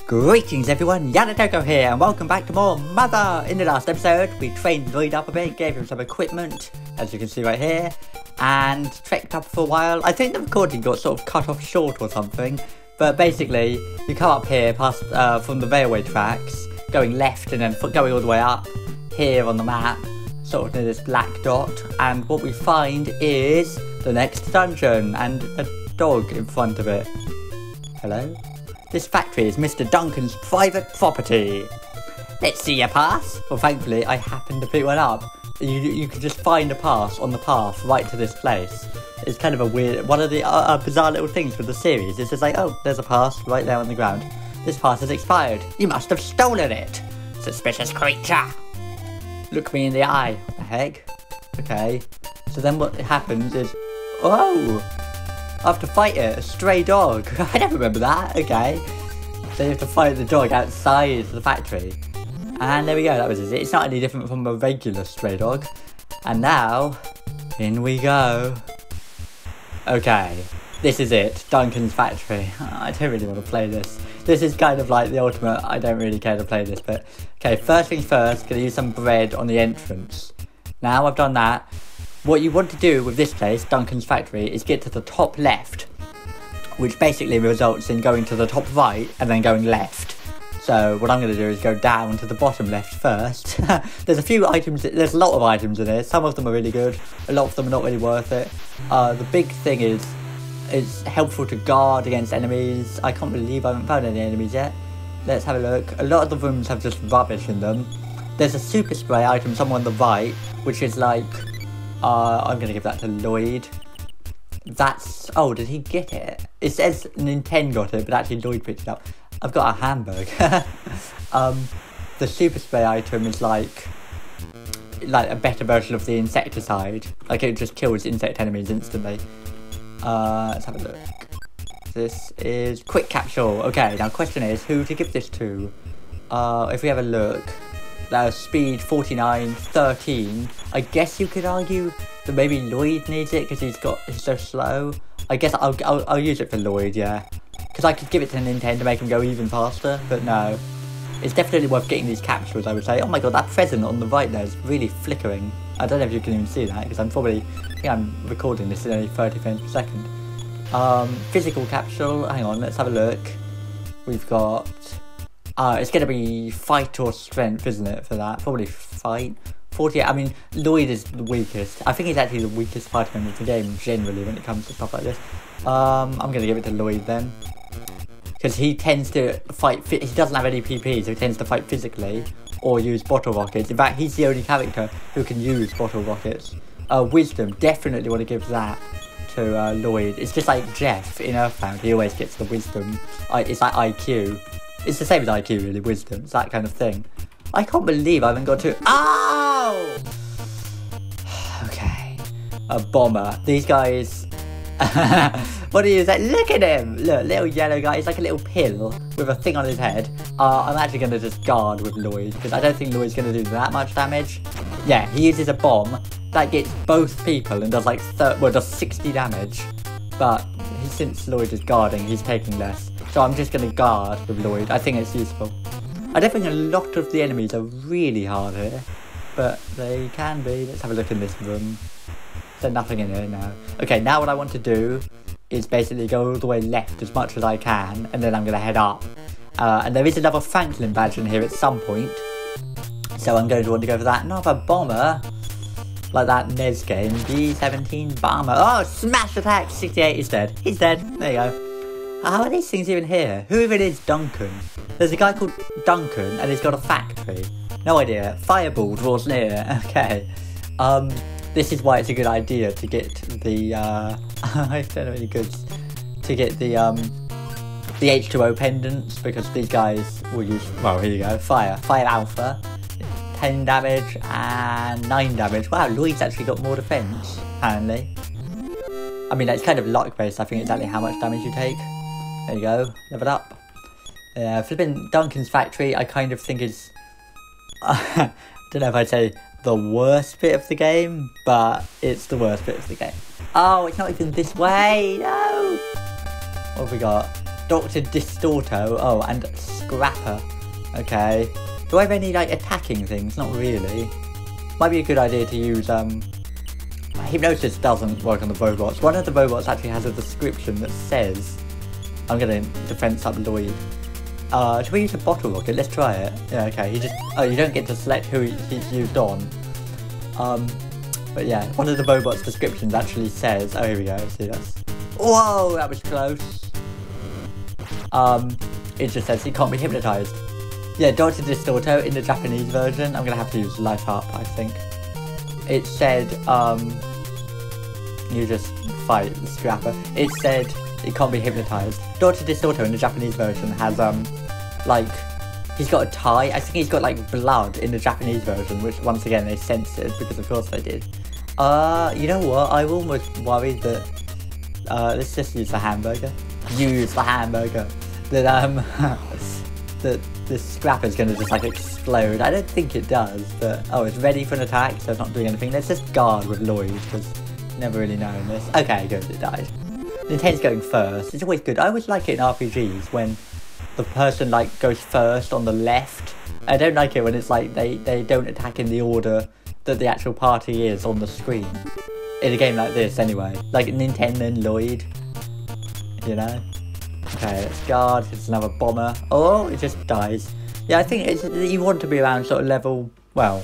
Greetings everyone, Yanatoko here, and welcome back to more Mother! In the last episode, we trained Lloyd up a bit, gave him some equipment, as you can see right here, and trekked up for a while. I think the recording got sort of cut off short or something, but basically, you come up here past from the railway tracks, going left and then going all the way up, here on the map, sort of near this black dot, and what we find is the next dungeon, and a dog in front of it. Hello? This factory is Mr. Duncan's private property. Let's see your pass. Well, thankfully, I happened to pick one up. You can just find a pass on the path right to this place. It's kind of a weird, one of the bizarre little things with the series. It's just like, oh, there's a pass right there on the ground. This pass has expired. You must have stolen it. Suspicious creature. Look me in the eye. What the heck? Okay. So then what happens is, oh! I have to fight it, a stray dog. I don't remember that, okay. So you have to fight the dog outside the factory. And there we go, that was it. It's not any different from a regular stray dog. And now, in we go. Okay, this is it, Duncan's factory. I don't really want to play this. This is kind of like the ultimate, I don't really care to play this, but... Okay, first things first, gonna use some bread on the entrance. Now I've done that. What you want to do with this place, Duncan's factory, is get to the top left, which basically results in going to the top right and then going left. So what I'm going to do is go down to the bottom left first. There's a few items, there's a lot of items in here. Some of them are really good, a lot of them are not really worth it. The big thing is, it's helpful to guard against enemies. I can't believe I haven't found any enemies yet. Let's have a look. A lot of the rooms have just rubbish in them. There's a super spray item somewhere on the right, which is like... I'm going to give that to Lloyd. That's... Oh, did he get it? It says Nintendo got it, but actually Lloyd picked it up. I've got a hamburger. The super spray item is like a better version of the insecticide. Like it just kills insect enemies instantly. Let's have a look. This is quick capsule. Okay, now question is who to give this to? If we have a look... speed 49, 13. I guess you could argue that maybe Lloyd needs it because he's so slow. I guess I'll use it for Lloyd, yeah. Because I could give it to Nintendo to make him go even faster, but no. It's definitely worth getting these capsules, I would say. Oh my god, that present on the right there is really flickering. I don't know if you can even see that because I think I'm recording this in only 30 frames per second. Physical capsule, hang on, let's have a look. We've got... it's going to be fight or strength, isn't it, for that? Probably fight. 48, I mean, Lloyd is the weakest. I think he's actually the weakest fighter in the game, generally, when it comes to stuff like this. I'm going to give it to Lloyd, then. Because he tends to fight, he doesn't have any PP, so he tends to fight physically, or use bottle rockets. In fact, he's the only character who can use bottle rockets. Wisdom, definitely want to give that to Lloyd. It's just like Jeff in Earthbound, he always gets the wisdom. It's like IQ. It's the same as IQ, really, wisdom. It's that kind of thing. I can't believe I haven't got to... Ow! Okay. A bomber. These guys... What do you say? Look at him! Look, little yellow guy. He's like a little pill with a thing on his head. I'm actually going to just guard with Lloyd, because I don't think Lloyd's going to do that much damage. Yeah, he uses a bomb that gets both people and does like... does 60 damage. But since Lloyd is guarding, he's taking less. So I'm just going to guard with Lloyd. I think it's useful. I don't think a lot of the enemies are really hard here, but they can be. Let's have a look in this room. There's nothing in here now. Okay, now what I want to do is basically go all the way left as much as I can, and then I'm going to head up. And there is another Franklin badge in here at some point, so I'm going to want to go for that. Another bomber, like that NES game, B-17 bomber. Oh, smash attack! 68, he's dead. He's dead. There you go. How are these things even here? Who even is Duncan? There's a guy called Duncan and he's got a factory. No idea. Fireball draws near. Okay. This is why it's a good idea to get the I don't know any goods. To get the H2O pendants, because these guys will use, well, here you go, fire alpha. 10 damage and 9 damage. Wow, Lloyd's actually got more defense, apparently. I mean, it's kind of luck based, I think exactly how much damage you take. There you go, level up. Flipping Duncan's factory, I kind of think is... I don't know if I'd say the worst bit of the game, but it's the worst bit of the game. Oh, it's not even this way, no! What have we got? Dr. Distorto, oh, and Scrapper. Okay. Do I have any, like, attacking things? Not really. Might be a good idea to use, Hypnosis doesn't work on the robots. One of the robots actually has a description that says, I'm gonna defense up Lloyd. Should we use a bottle rocket? Let's try it. Yeah, okay, you don't get to select who he's used on. But yeah, one of the robots' descriptions actually says, oh, here we go, see this. Whoa, that was close. It just says he can't be hypnotized. Yeah, Dr. Distorto in the Japanese version, I'm gonna have to use Life Up, I think. It said, you just fight the Scrapper. It said it can't be hypnotized. Dr. Distorto in the Japanese version has, like, he's got a tie. I think he's got, like, blood in the Japanese version, which, once again, they censored, because of course they did. You know what? I'm almost worried that, let's just use the hamburger. Use the hamburger. That, that this Scrapper's gonna just, like, explode. I don't think it does, but, oh, it's ready for an attack, so it's not doing anything. Let's just guard with Lloyd, because never really known this. Okay, good, it died. Nintendo's going first. It's always good. I always like it in RPGs when the person, like, goes first on the left. I don't like it when it's like they don't attack in the order that the actual party is on the screen. In a game like this, anyway. Like Nintendo and Lloyd. You know? Okay, let's guard. It's another bomber. Oh, it just dies. Yeah, I think you want to be around sort of level, well,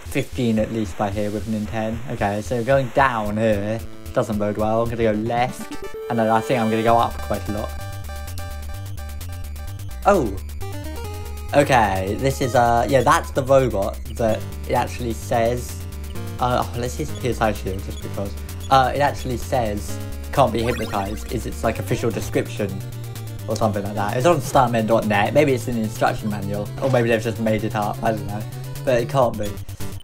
15 at least by here with Nintendo. Okay, so going down here doesn't bode well. I'm going to go left, and then I think I'm going to go up quite a lot. Oh! Okay, this is, yeah, that's the robot that it actually says, oh, let's use PSI shield just because. It actually says, can't be hypnotized, is its, like, official description, or something like that. It's on startmen.net, maybe it's in the instruction manual, or maybe they've just made it up, I don't know, but it can't be.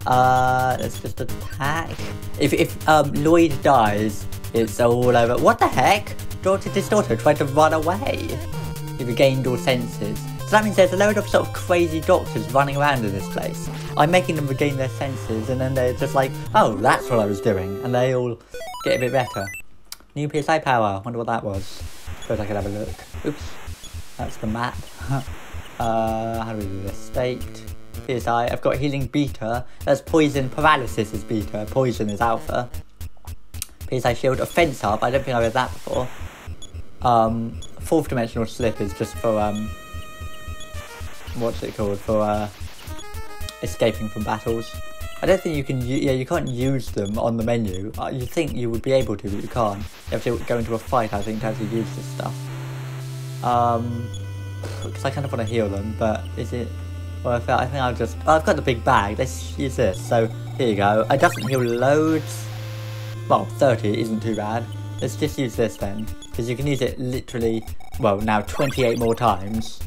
Let's just attack. If Lloyd dies, it's all over. What the heck? Dr. Distorto tried to run away. He regained all senses. So that means there's a load of sort of crazy doctors running around in this place. I'm making them regain their senses, and then they're just like, oh, that's what I was doing. And they all get a bit better. New PSI power. Wonder what that was. Suppose I could have a look. Oops. That's the map. How do we do this? State. PSI. I've got healing beta. That's poison. Paralysis is beta. Poison is alpha. PSI shield. Offense up. I don't think I've heard that before. Fourth dimensional slip is just for what's it called? For escaping from battles. I don't think you can. Yeah, you can't use them on the menu. You think you would be able to, but you can't. You have to go into a fight, I think, to actually use this stuff. Because I kind of want to heal them, but is it? Well, I think I'll just... Oh, I've got the big bag. Let's use this. So, here you go. It doesn't heal loads. Well, 30 isn't too bad. Let's just use this then. Because you can use it literally, well, now 28 more times.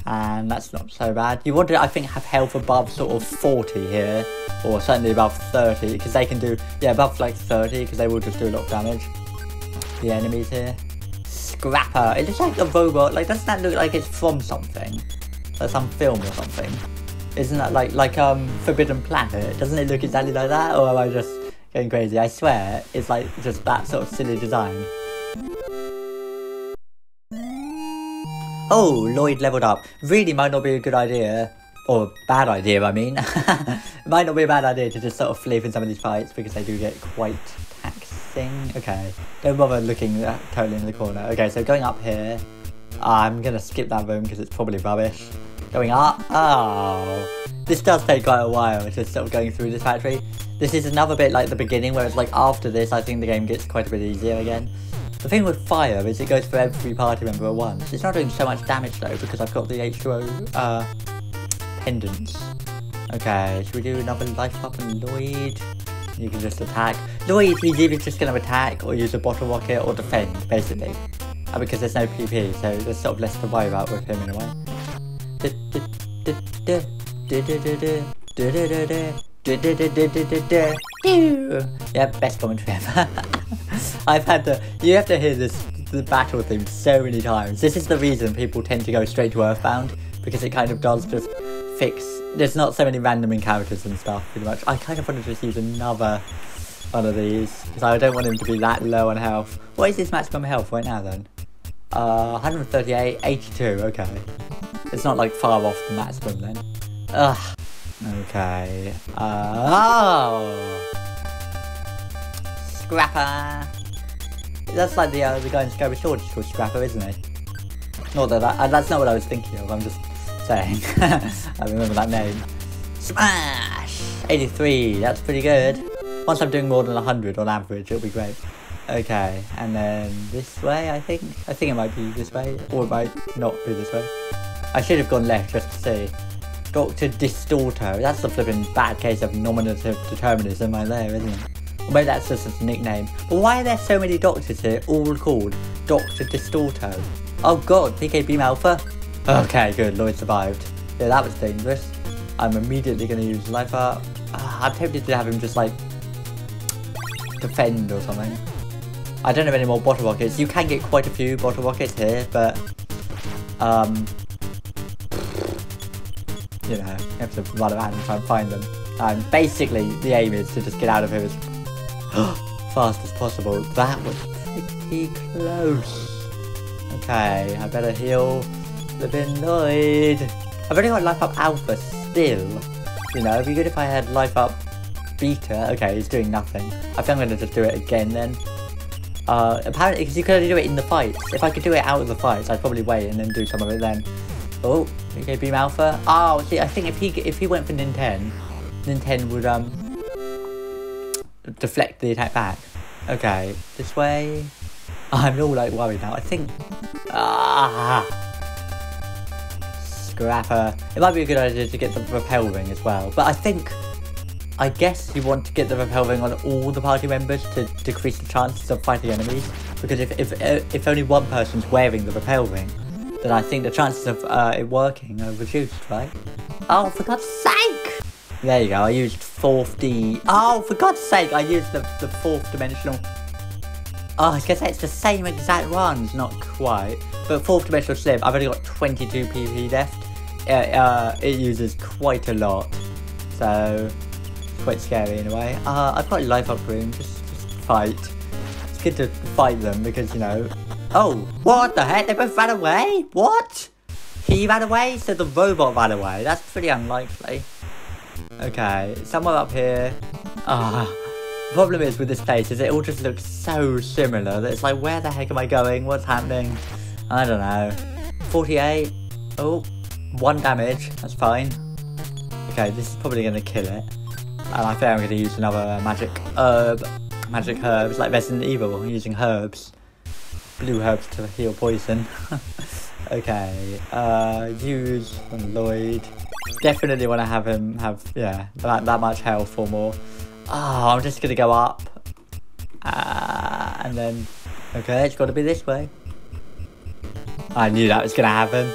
And that's not so bad. You want to, I think, have health above sort of 40 here. Or certainly above 30. Because they can do... Yeah, above like 30. Because they will just do a lot of damage. The enemies here. Scrapper. It looks like a robot. Like, doesn't that look like it's from something? Like some film or something. Isn't that like Forbidden Planet? Doesn't it look exactly like that? Or am I just going crazy? I swear, it's like just that sort of silly design. Oh, Lloyd leveled up. Really might not be a good idea. Or a bad idea, I mean. It might not be a bad idea to just sort of flee from some of these fights because they do get quite taxing. Okay, don't bother looking totally in the corner. Okay, so going up here. I'm going to skip that room because it's probably rubbish. Going up. Oh. This does take quite a while, just sort of going through this factory. This is another bit like the beginning, where it's like after this, I think the game gets quite a bit easier again. The thing with fire is it goes for every party member at once. It's not doing so much damage though, because I've got the H2O pendants. Okay, should we do another life up on Lloyd? You can just attack. Lloyd, he's either just going to attack, or use a bottle rocket, or defend, basically. Because there's no PP, so there's sort of less to worry about with him in a way. Yeah, best commentary ever. You have to hear the battle theme so many times. This is the reason people tend to go straight to Earthbound, because it kind of does just fix... There's not so many random encounters and stuff, pretty much. I kind of want to just use another one of these, because I don't want him to be that low on health. What is his maximum health right now, then? 138, 82, okay. It's not like far off the maximum then. Ugh. Okay. Oh! Scrapper! That's like the guy in Scary Sword is called Scrapper, isn't he? Not that, that's not what I was thinking of, I'm just saying. I remember that name. Smash! 83, that's pretty good. Once I'm doing more than 100 on average, it'll be great. Okay, and then this way, I think. I think it might be this way, or it might not be this way. I should have gone left just to see. Dr. Distorto, that's the flipping bad case of nominative determinism right there, isn't it? Or maybe that's just a nickname. But why are there so many doctors here, all called Dr. Distorto? Oh god, PK Beam Alpha? Okay, good, Lloyd survived. Yeah, that was dangerous. I'm immediately going to use Life Up. I'm tempted to have him just like defend or something. I don't have any more bottle rockets. You can get quite a few bottle rockets here, but you know, you have to run around and try and find them. And basically, the aim is to just get out of here as fast as possible. That was pretty close. Okay, I better heal flipping Lloyd. I've only got Life Up Alpha still. You know, it'd be good if I had Life Up Beta. Okay, he's doing nothing. I think I'm going to just do it again then. Apparently, because you could only do it in the fights. If I could do it out of the fights, I'd probably wait and then do some of it then. Oh, okay, Beam Alpha. Oh, see, I think if he went for Nintendo would deflect the attack back. Okay, this way. I'm all like worried now. I think Scrapper. It might be a good idea to get the repel ring as well. But I guess you want to get the repel ring on all the party members to decrease the chances of fighting enemies. Because if only one person's wearing the repel ring, then I think the chances of it working are reduced, right? Oh, for God's sake! There you go, I used 4th D. Oh, for God's sake, I used the 4th dimensional. Oh, I was gonna say it's the same exact ones, not quite. But 4th dimensional slip, I've only got 22 PP left. It uses quite a lot. So, it's quite scary in a way. I've got Life Up Room, just fight. It's good to fight them because, you know. Oh, what the heck? They both ran away? What? He ran away? So the robot ran away. That's pretty unlikely. Okay, somewhere up here. The problem is with this place is it all just looks so similar that it's like, where the heck am I going? What's happening? I don't know. 48. Oh, 1 damage. That's fine. Okay, this is probably going to kill it. And I think I'm going to use another magic herb. Magic herbs, like Resident Evil. I'm using herbs. Blue herbs to heal poison. Okay, use on Lloyd. Definitely want to have him have, yeah, that much health or more. I'm just gonna go up. And then, okay, it's gotta be this way. I knew that was gonna happen.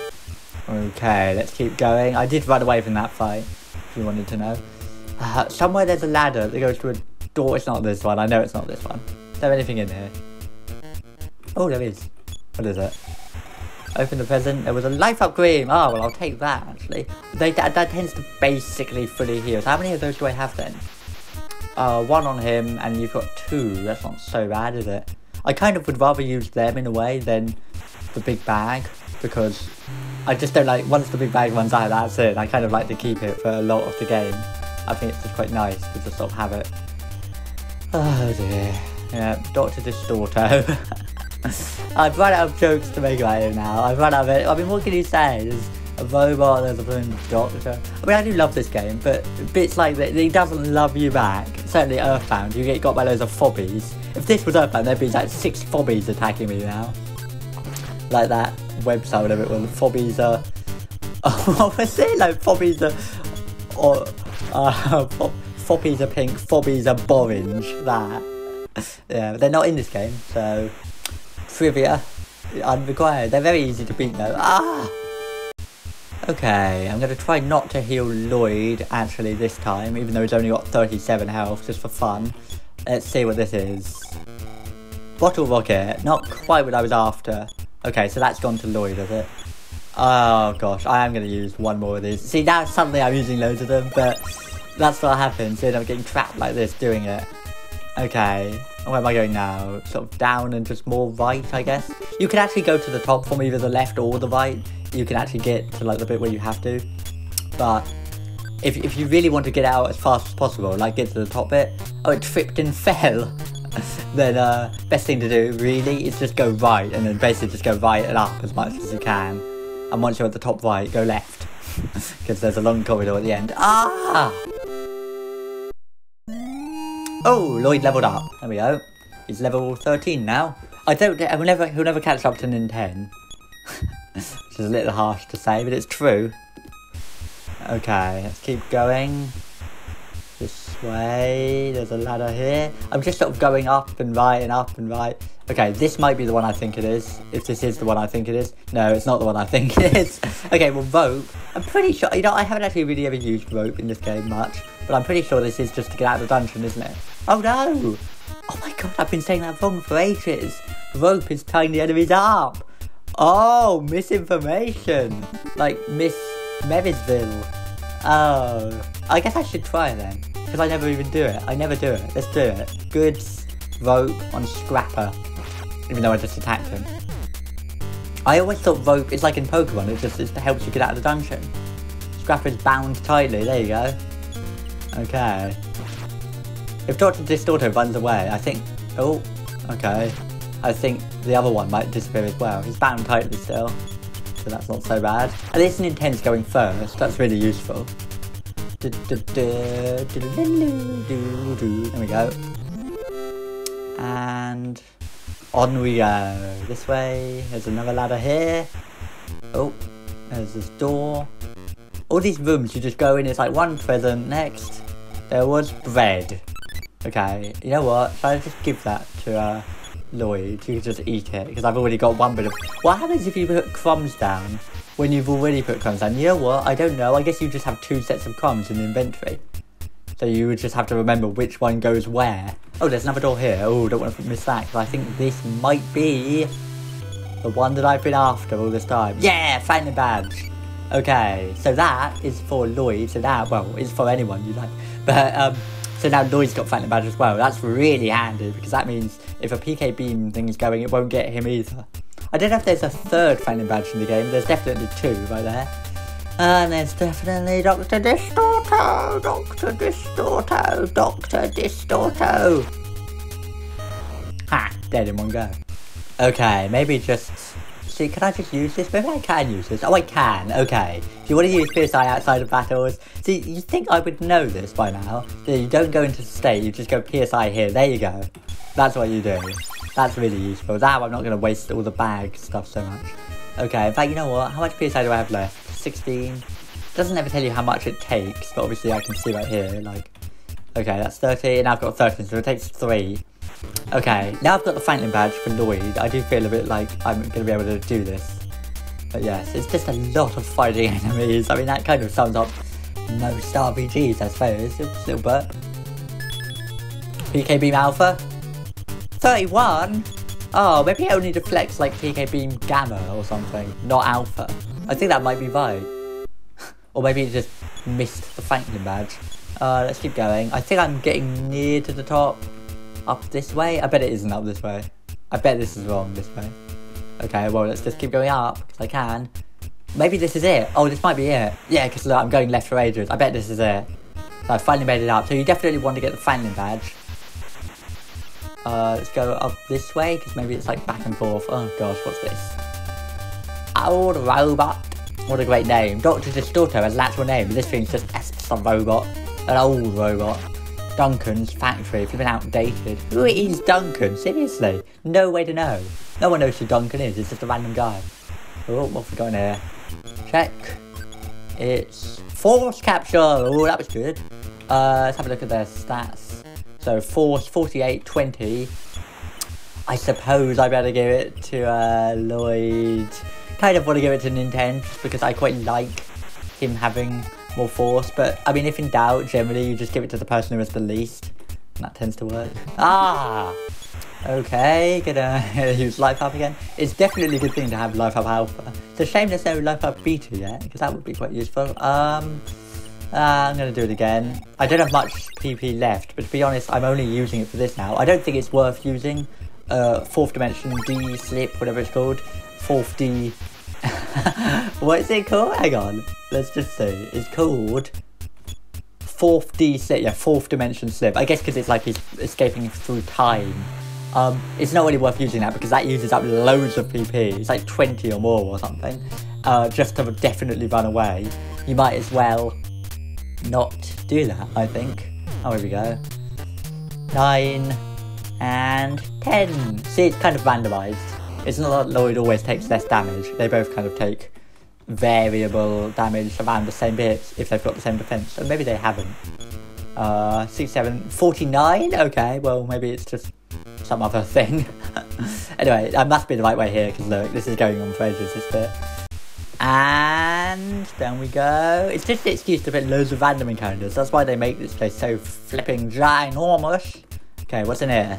Okay, let's keep going. I did run away from that fight, if you wanted to know. Somewhere there's a ladder that goes to a door. It's not this one, I know it's not this one. Is there anything in here? Oh, there is. What is it? Open the present. There was a Life Up Cream. Oh, well, I'll take that, actually. That tends to basically fully heal. So how many of those do I have, then? 1 on him, and you've got 2. That's not so bad, is it? I kind of would rather use them, in a way, than the big bag. Because I just don't like... Once the big bag runs out, that's it. I kind of like to keep it for a lot of the game. I think it's just quite nice to just sort of have it. Oh, dear. Yeah, Dr. Distorto. I've run out of jokes to make about it now. I've run out of it. I mean, what can you say? There's a robot, there's a blooming doctor. I mean, I do love this game, but bits like that, he doesn't love you back. Certainly Earthbound, you get got by loads of phobbies. If this was Earthbound, there'd be like 6 phobbies attacking me now. Like that website, whatever it was. Phobbies are... what was it? Like, phobbies are... phobbies are pink, phobbies are orange. That. Yeah, but they're not in this game, so... Trivia unrequired. They're very easy to beat though. Okay, I'm going to try not to heal Lloyd actually this time, even though he's only got 37 health, just for fun. Let's see what this is. Bottle rocket, not quite what I was after. Okay, so that's gone to Lloyd, is it? Oh gosh, I am going to use 1 more of these. See, now suddenly I'm using loads of them, but that's what happens. You end up getting trapped like this doing it. Okay, Where am I going now? Sort of down and just more right, I guess. You can actually go to the top from either the left or the right. You can actually get to like the bit where you have to. But if you really want to get out as fast as possible, like get to the top bit, oh, it tripped and fell, then best thing to do really is just go right, and then basically just go right and up as much as you can. And once you're at the top right, go left, because there's a long corridor at the end. Ah! Oh, Lloyd leveled up. There we go. He's level 13 now. He'll never catch up to Nin 10. Which is a little harsh to say, but it's true. Okay, let's keep going. This way. There's a ladder here. I'm just sort of going up and right and up and right. Okay, this might be the one I think it is. If this is the one I think it is. No, it's not the one I think it is. Okay, well, rope. I'm pretty sure, you know, I haven't actually really ever used rope in this game much. But I'm pretty sure this is just to get out of the dungeon, isn't it? Oh no! Oh my god, I've been saying that wrong for ages. Rope is tying the enemies up. Oh, misinformation. Like Miss Merrysville. Oh, I guess I should try then. Because I never even do it. I never do it. Let's do it. Goods, rope on Scrapper. Even though I just attacked him. I always thought rope is like in Pokemon. It helps you get out of the dungeon. Scrapper's bound tightly. There you go. Okay. If Dr. Distorto runs away, I think... Oh, okay. I think the other one might disappear as well. He's bound tightly still. So that's not so bad. At least Nintendo's going first. That's really useful. There we go. And... on we go. This way. There's another ladder here. Oh, there's this door. All these rooms you just go in, it's like one present. Next, there was bread. Okay, you know what? Should I just give that to Lloyd? You can just eat it, because I've already got one bit of... What happens if you put crumbs down when you've already put crumbs down? You know what? I don't know. I guess you just have 2 sets of crumbs in the inventory. So you would just have to remember which one goes where. Oh, there's another door here. Oh, don't want to miss that, because I think this might be the one that I've been after all this time. Yeah, find the badge. Okay, so that is for Lloyd. So that, well, it's for anyone you like. But, so now Lloyd's got Phantom Badge as well. That's really handy, because that means if a PK Beam thing's going, it won't get him either. I don't know if there's a third Phantom Badge in the game. There's definitely 2 right there. And there's definitely Dr. Distorto, Dr. Distorto, Dr. Distorto. Ha, dead in one go. Okay, maybe just... See, can I just use this? Maybe I can use this. Oh, I can. Okay. If you want to use PSI outside of battles... See, you think I would know this by now. So you don't go into state, you just go PSI here. There you go. That's what you do. That's really useful. That I'm not going to waste all the bag stuff so much. Okay, in fact, you know what? How much PSI do I have left? 16. It doesn't ever tell you how much it takes, but obviously I can see right here, like... Okay, that's 30, and I've got 13, so it takes 3. Okay, now I've got the Phantom Badge for Lloyd. I do feel a bit like I'm going to be able to do this. But yes, it's just a lot of fighting enemies. I mean, that kind of sums up most RPGs, I suppose. Oops, little burp. PK Beam Alpha? 31? Oh, maybe it only deflects like PK Beam Gamma or something, not Alpha. I think that might be right. Or maybe it just missed the Phantom Badge. Let's keep going. I think I'm getting near to the top. Up this way? I bet it isn't up this way. I bet this is wrong this way. Okay, well, let's just keep going up, because I can. Maybe this is it. Oh, this might be it. Yeah, because look, I'm going left for ages. I bet this is it. So I finally made it up. So you definitely want to get the Phantom Badge. Let's go up this way, because maybe it's like back and forth. Oh gosh, what's this? Old Robot. What a great name. Dr. Distorto has an actual name, but this thing's just some robot. An old robot. Duncan's factory, flipping outdated. Who is Duncan? Seriously? No way to know. No one knows who Duncan is, it's just a random guy. Oh, what have we got in here? Check. It's Force Capsule. Oh, that was good. Let's have a look at their stats. So, Force 48, 20. I suppose I better give it to Lloyd. Kind of want to give it to Nintendo, just because I quite like him having more force, but I mean, if in doubt, generally you just give it to the person who has the least, and that tends to work. Ah, okay, gonna use Life Up again. It's definitely a good thing to have Life Up Alpha. It's a shame there's no Life Up Beta yet, because that would be quite useful. I'm going to do it again. I don't have much PP left, but to be honest, I'm only using it for this now. I don't think it's worth using 4th dimension D slip, whatever it's called. 4th D... What is it called? Hang on. Let's just see. It's called 4th D slip. Yeah, 4th dimension slip. I guess because it's like he's escaping through time. It's not really worth using that because that uses up loads of PP. It's like 20 or more or something. Just to definitely run away. You might as well not do that, I think. Oh, here we go. 9 and 10. See, it's kind of randomised. It's not that Lloyd always takes less damage. They both kind of take variable damage around the same bits if they've got the same defense. And maybe they haven't. 6, 7, 49? Okay, well, maybe it's just some other thing. Anyway, that must be the right way here, because look, this is going on for ages, this bit. And down we go. It's just an excuse to put loads of random encounters. That's why they make this place so flipping ginormous. Okay, what's in here?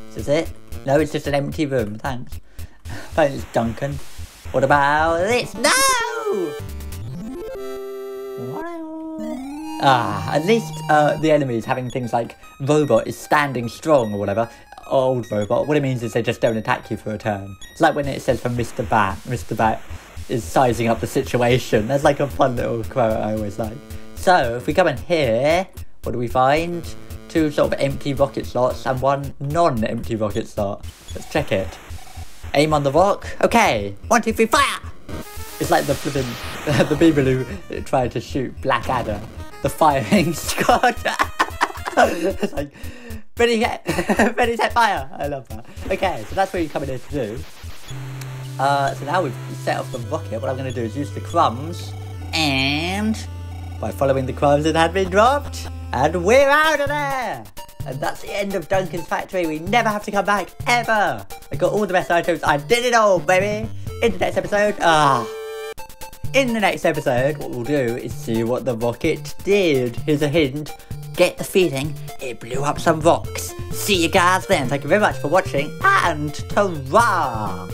Is this it? No, it's just an empty room, thanks. Thanks, it's Duncan. What about this? No! At least the enemies having things like robot is standing strong or whatever. Old robot. What it means is they just don't attack you for a turn. It's like when it says from Mr. Bat. Mr. Bat is sizing up the situation. That's like a fun little quote I always like. So, if we come in here, what do we find? 2 sort of empty rocket slots and 1 non-empty rocket slot. Let's check it. Aim on the rock. Okay. 1, 2, 3, fire! It's like the flipping, the people who tried to shoot Blackadder. The firing squad. It's like, ready, set, fire. I love that. Okay, so that's what you come in here to do. So now we've set off the rocket. What I'm going to do is use the crumbs. And by following the crumbs that had been dropped. And we're out of there! And that's the end of Duncan's factory. We never have to come back, ever! I got all the best items. I did it all, baby! In the next episode, what we'll do is see what the rocket did. Here's a hint. Get the feeling it blew up some rocks. See you guys then. Thank you very much for watching, and ta-ra!